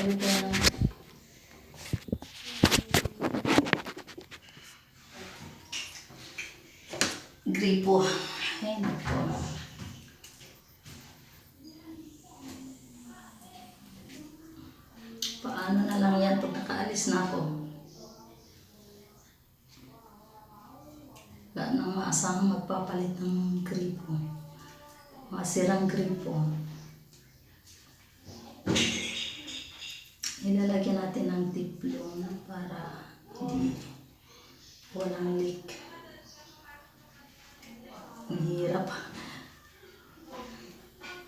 Palit ko ng gripo. Ay, nako. Paano na lang yan pag nakaalis na ako? Wala nang maasahang magpapalit ng gripo. Masirang gripo. Ilalagyan natin ng tiplon para hindi walang leak. Ang hirap.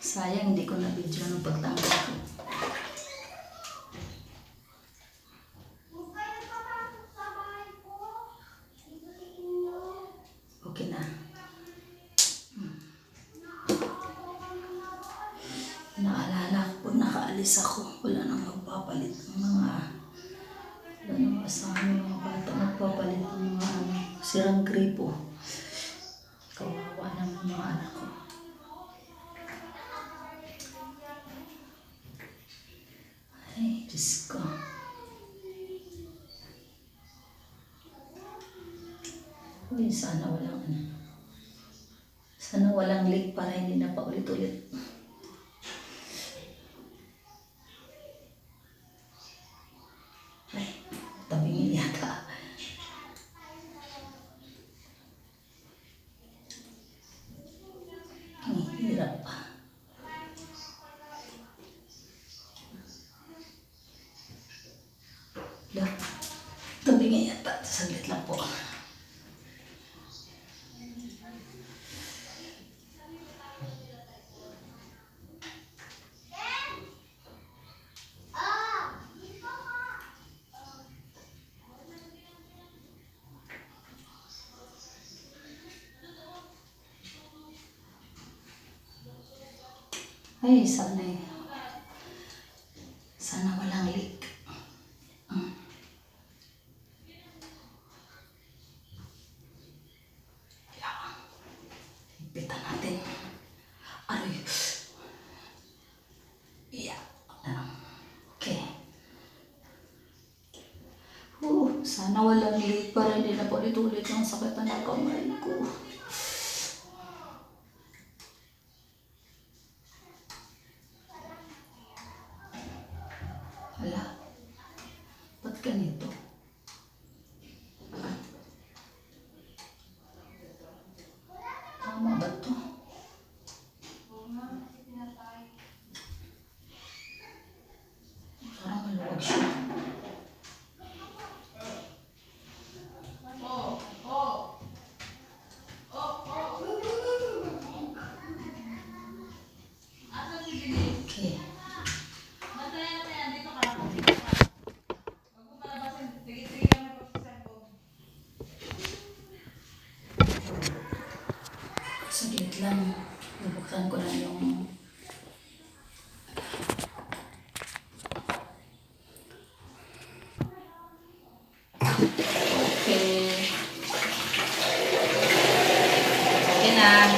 Sayang hindi ko na video ng pagtanggal ko. Okay na. Naalala ko, nakaalis ako. Wala nang magpapalit ng mga wala nang asahan ng mga bata magpapalit ng mga sirang gripo. Kawawa naman mga anak ko. Ay, Diyos ko. Uy, sana walang leak para hindi na paulit-ulit. Ay, tabingin yata. Ang hirap pa. Tabingin yata. Saglit lang po. Ay, sana walang leak. Ipitan natin. Aray. Yeah. Okay. Sana walang leak para hindi na paulit-ulit ang sakit ng kamay ko. Hala. Ba't ganito? Tama ba ito? Parang maluwag siya. Okay. Saglit lang. Bubuksan ko lang yung okay. Okay na.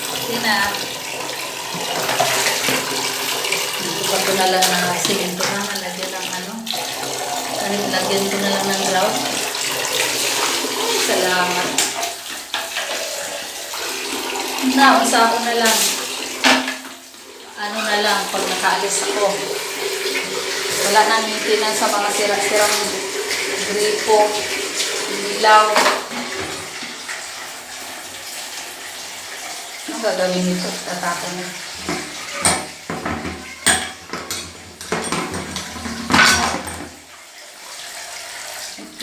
Okay na. Ito ko na lang na simento na. Lagyan ng ano. Lagyan ko na lang ng grout. Ay, salamat. Naunsa ako na lang. Ano na lang, pag nakaalis ako. Wala nang maintenance sa mga sirang gripo, ilaw. Ano gagawin nito? Tatapon na.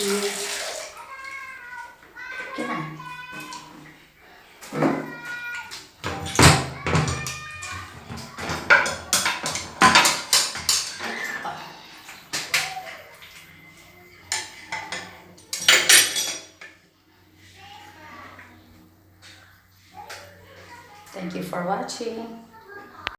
Okay. Okay na. Thank you for watching.